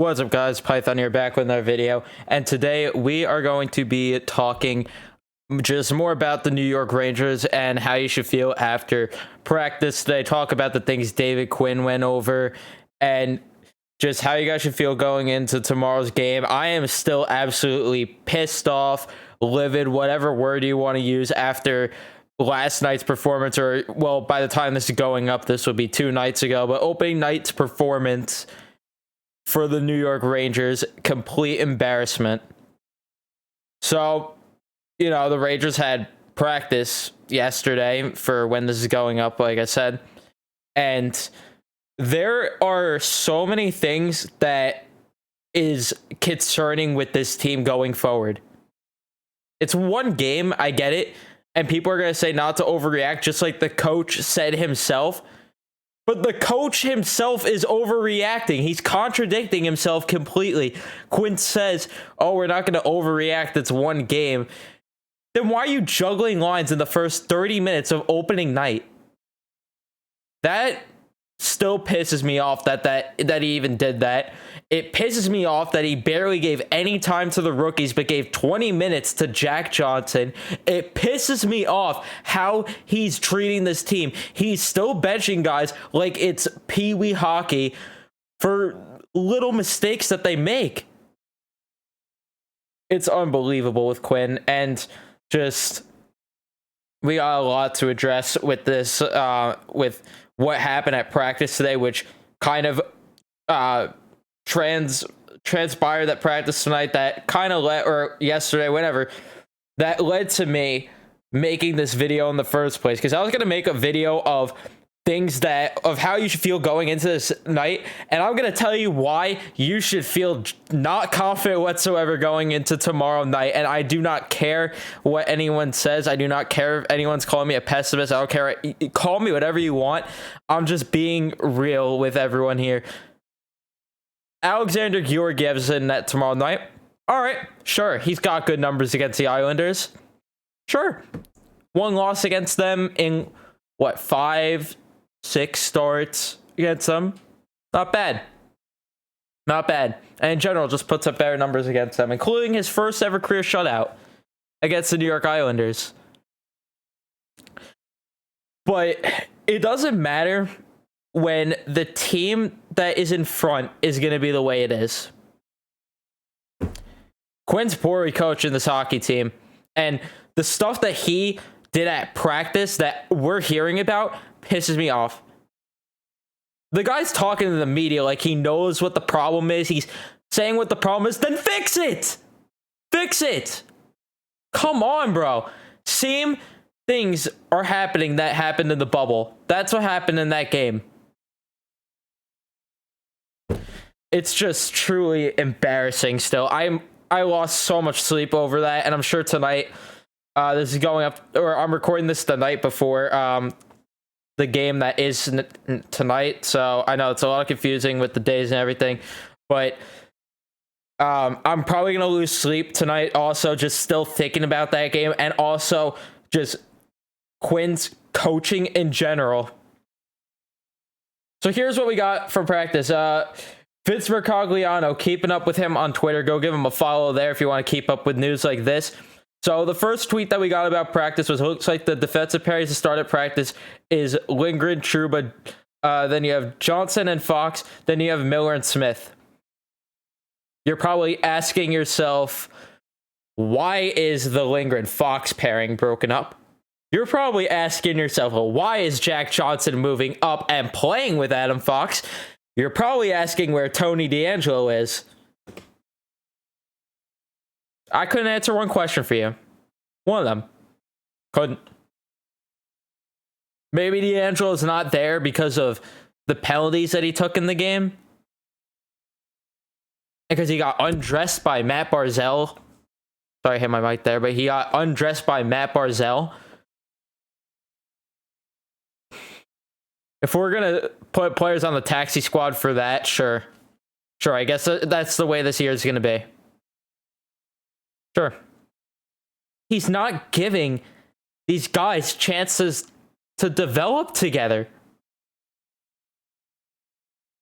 What's up, guys? Python here, back with another video, and today we are going to be talking just more about the New York Rangers and how you should feel after practice today. Talk about the things David Quinn went over and just how you guys should feel going into tomorrow's game. I am still absolutely pissed off, livid, whatever word you want to use, after last night's performance, or well, by the time this is going up, this will be 2 nights ago, but opening night's performance for the New York Rangers, complete embarrassment. So, the Rangers had practice yesterday for when this is going up, like I said, and there are so many things that is concerning with this team going forward. It's one game, I get it, and people are going to say not to overreact, just like the coach said himself. But the coach himself is overreacting. He's contradicting himself completely. Quinn says, oh, we're not going to overreact. It's one game. Then why are you juggling lines in the first 30 minutes of opening night? That still pisses me off that he even did that. It pisses me off that he barely gave any time to the rookies, but gave 20 minutes to Jack Johnson. It pisses me off how he's treating this team. He's still benching guys like it's pee-wee hockey for little mistakes that they make. It's unbelievable with Quinn, and just we got a lot to address with this, with what happened at practice today, which kind of transpired that practice tonight, that kind of led, or yesterday, whatever, that led to me making this video in the first place, because I was going to make a video of things of how you should feel going into this night, and I'm going to tell you why you should feel not confident whatsoever going into tomorrow night. And I do not care what anyone says. I do not care if anyone's calling me a pessimist. I don't care. Call me whatever you want. I'm just being real with everyone here. Alexander Georgiev's in net tomorrow night. All right, sure. He's got good numbers against the Islanders. Sure. One loss against them in, 5-6 starts against them. Not bad. Not bad. And in general, just puts up better numbers against them, including his first ever career shutout against the New York Islanders. But it doesn't matter when the team that is in front is going to be the way it is. Quinn's poorly coaching this hockey team, and the stuff that he did at practice that we're hearing about pisses me off. The guy's talking to the media like he knows what the problem is. He's saying what the problem is. Then fix it. Fix it. Come on, bro. Same things are happening that happened in the bubble. That's what happened in that game. It's just truly embarrassing still. I lost so much sleep over that, and I'm sure tonight, this is going up, or I'm recording this the night before the game that is tonight, so I know it's a lot confusing with the days and everything, but I'm probably going to lose sleep tonight also, just still thinking about that game, and also just Quinn's coaching in general. So here's what we got from practice. Vince Mercogliano, keeping up with him on Twitter. Go give him a follow there if you want to keep up with news like this. So the first tweet that we got about practice was, looks like the defensive pairs to start at practice is Lindgren, Trouba, then you have Johnson and Fox, then you have Miller and Smith. You're probably asking yourself, why is the Lindgren-Fox pairing broken up? You're probably asking yourself, well, why is Jack Johnson moving up and playing with Adam Fox? You're probably asking where Tony DeAngelo is. I couldn't answer one question for you. One of them. Couldn't. Maybe DeAngelo's not there because of the penalties that he took in the game. Because he got undressed by Matt Barzal. Sorry, I hit my mic there, but he got undressed by Matt Barzal. If we're going to put players on the taxi squad for that, sure. Sure, I guess that's the way this year is going to be. Sure. He's not giving these guys chances to develop together.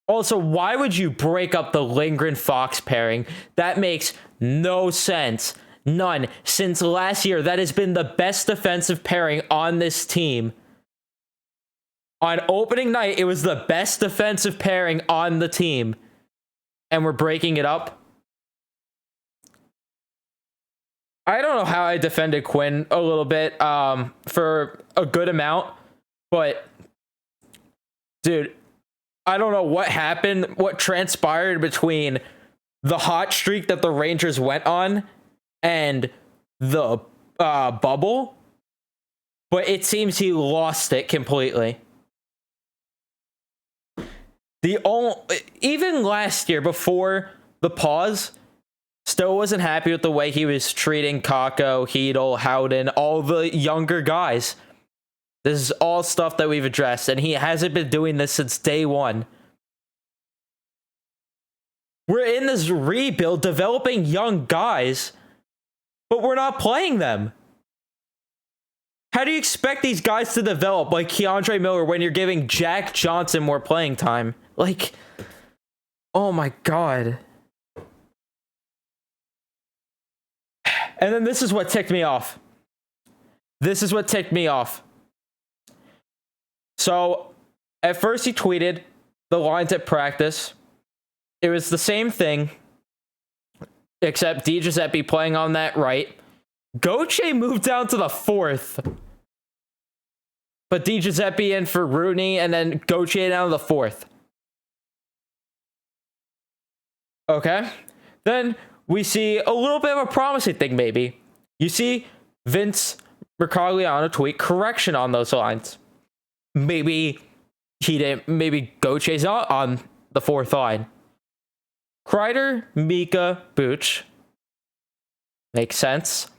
Also, why would you break up the Lindgren Fox pairing? That makes no sense. None. Since last year, that has been the best defensive pairing on this team. On opening night, it was the best defensive pairing on the team. And we're breaking it up. I don't know how I defended Quinn a little bit for a good amount. But, dude, I don't know what happened, what transpired between the hot streak that the Rangers went on and the bubble, but it seems he lost it completely. Even last year, before the pause, still wasn't happy with the way he was treating Kakko, Chytil, Howden, all the younger guys. This is all stuff that we've addressed, and he hasn't been doing this since day one. We're in this rebuild, developing young guys, but we're not playing them. How do you expect these guys to develop like Keandre Miller when you're giving Jack Johnson more playing time? Like, oh my God. And then this is what ticked me off. So, at first he tweeted the lines at practice. It was the same thing, except Di Giuseppe playing on that right. Gauthier moved down to the fourth. But Di Giuseppe in for Rooney, and then Gauthier down to the fourth. Okay. Then we see a little bit of a promising thing, maybe. You see Vince Mercogliano tweet correction on those lines. Maybe Gauthier's not on the fourth line. Kreider, Mika, Booch. Makes sense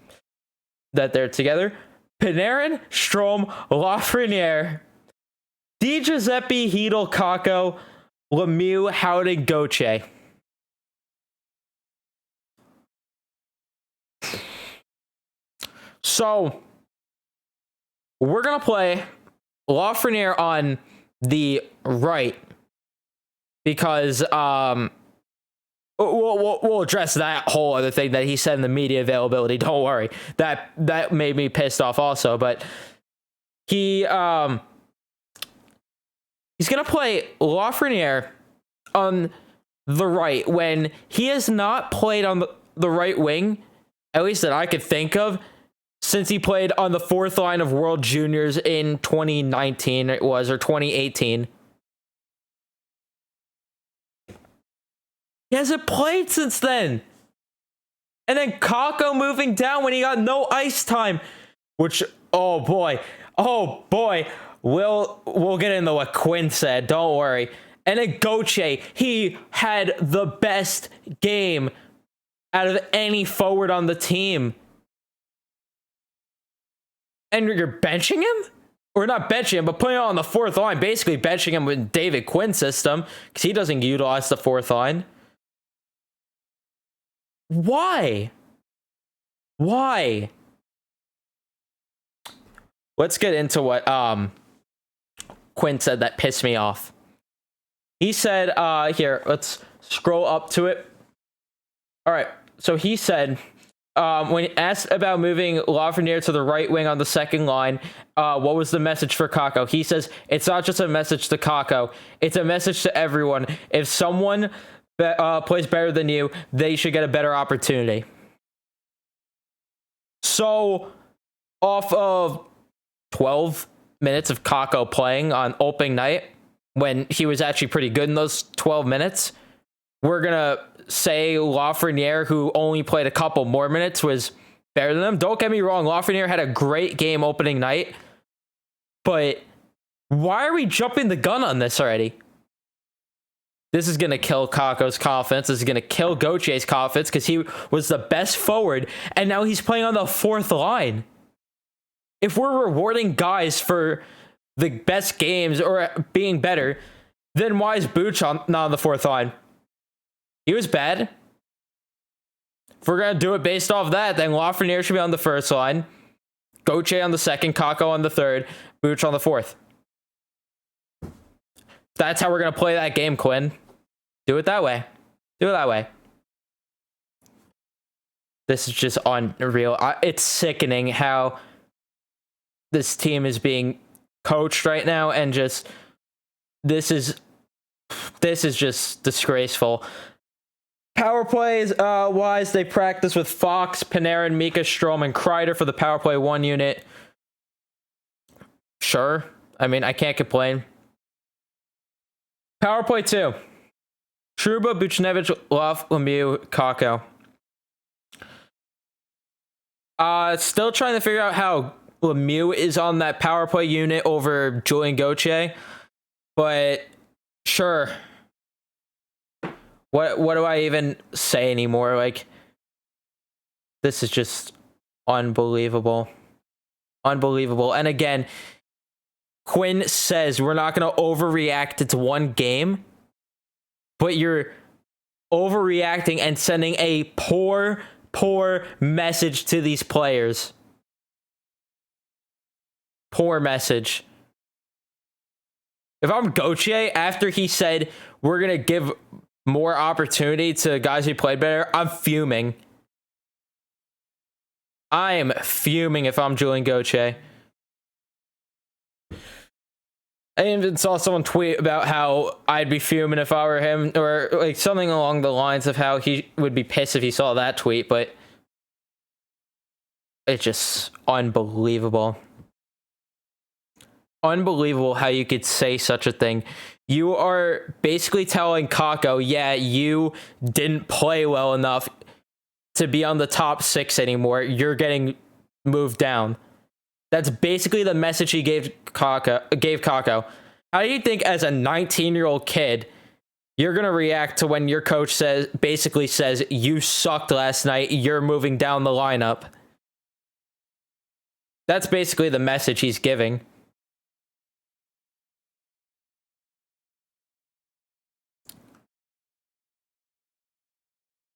that they're together. Panarin, Strome, Lafreniere, Di Giuseppe, Chytil, Kakko, Lemieux, Howden, Gauthier. So, we're going to play Lafreniere on the right because we'll address that whole other thing that he said in the media availability. Don't worry. That made me pissed off also, but he's going to play Lafreniere on the right when he has not played on the right wing, at least that I could think of, since he played on the fourth line of World Juniors in 2019, it was, or 2018. He hasn't played since then. And then Kakko moving down when he got no ice time, which, oh boy, we'll get into what Quinn said, don't worry. And then Gauthier, he had the best game out of any forward on the team. And you're benching him? Or not benching him, but putting him on the fourth line, basically benching him with David Quinn's system, because he doesn't utilize the fourth line. Why? Let's get into what Quinn said that pissed me off. He said, here, let's scroll up to it. All right, so he said, when asked about moving Lafreniere to the right wing on the second line, what was the message for Kakko? He says, it's not just a message to Kakko, it's a message to everyone. If someone plays better than you, they should get a better opportunity. So, off of 12 minutes of Kakko playing on opening night, when he was actually pretty good in those 12 minutes, we're going to say Lafreniere, who only played a couple more minutes, was better than him. Don't get me wrong, Lafreniere had a great game opening night, but why are we jumping the gun on this already? This is going to kill Kakko's confidence. This is going to kill Gauthier's confidence because he was the best forward, and now he's playing on the fourth line. If we're rewarding guys for the best games or being better, then why is Booch not on the fourth line? He was bad. If we're going to do it based off that, then Lafreniere should be on the first line, Gauthier on the second, Kakko on the third, Booch on the fourth. That's how we're going to play that game, Quinn. Do it that way. Do it that way. This is just unreal. It's sickening how this team is being coached right now, and just this is just disgraceful. Power plays wise, they practice with Fox, Panarin, Mika, Strome, and Kreider for the power play 1 unit. Sure. I mean, I can't complain. Power play 2. Trouba, Buchnevich, Love, Lemieux, Kakko. Still trying to figure out how Lemieux is on that power play unit over Julian Gauthier, but sure. What do I even say anymore? Like, this is just unbelievable. Unbelievable. And again, Quinn says we're not going to overreact. It's one game, but you're overreacting and sending a poor message to these players. Poor message. If I'm Gauthier, after he said we're going to give more opportunity to guys who played better, I'm fuming. I am fuming if I'm Julian Gauthier. I even saw someone tweet about how I'd be fuming if I were him, or like something along the lines of how he would be pissed if he saw that tweet, but it's just unbelievable. Unbelievable how you could say such a thing. You are basically telling Kakko, yeah, you didn't play well enough to be on the top 6 anymore. You're getting moved down. That's basically the message he gave Kakko. How do you think, as a 19-year-old kid, you're going to react to when your coach basically says, you sucked last night, you're moving down the lineup? That's basically the message he's giving.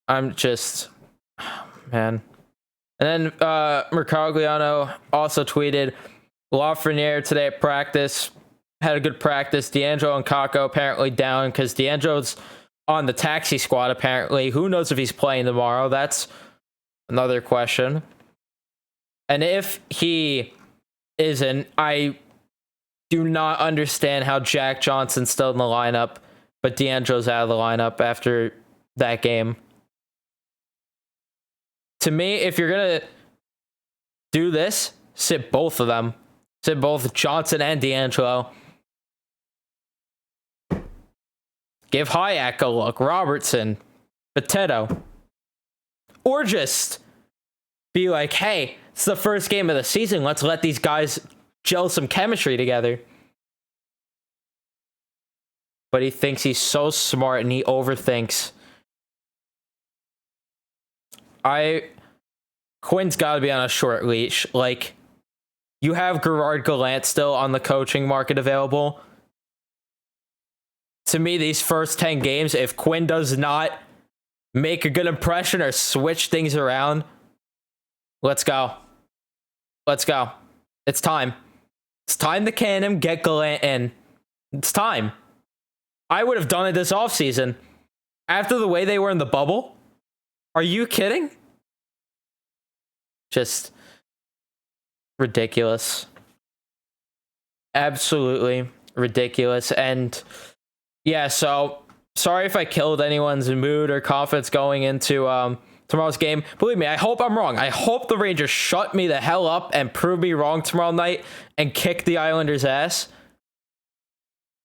I'm just, man. And then Mercogliano also tweeted, Lafreniere today at practice had a good practice. DeAngelo and Kakko apparently down because DeAngelo's on the taxi squad apparently. Who knows if he's playing tomorrow? That's another question. And if he isn't, I do not understand how Jack Johnson's still in the lineup, but DeAngelo's out of the lineup after that game. To me, if you're going to do this, sit both of them. Sit both Johnson and DeAngelo. Give Hayek a look. Robertson. Potato. Or just be like, hey, it's the first game of the season. Let's let these guys gel some chemistry together. But he thinks he's so smart and he overthinks. Quinn's got to be on a short leash. Like, you have Gerard Gallant still on the coaching market available. To me, these first 10 games, if Quinn does not make a good impression or switch things around, let's go. Let's go. It's time. It's time to can him, get Gallant in. It's time. I would have done it this offseason. After the way they were in the bubble? Are you kidding? Just ridiculous. Absolutely ridiculous. And yeah, so sorry if I killed anyone's mood or confidence going into tomorrow's game. Believe me, I hope I'm wrong. I hope the Rangers shut me the hell up and prove me wrong tomorrow night and kick the Islanders' ass.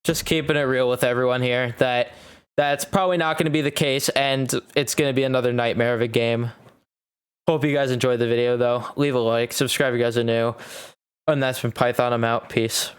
Just keeping it real with everyone here. That's probably not going to be the case, and it's going to be another nightmare of a game. Hope you guys enjoyed the video, though. Leave a like, subscribe if you guys are new. And that's been Python. I'm out. Peace.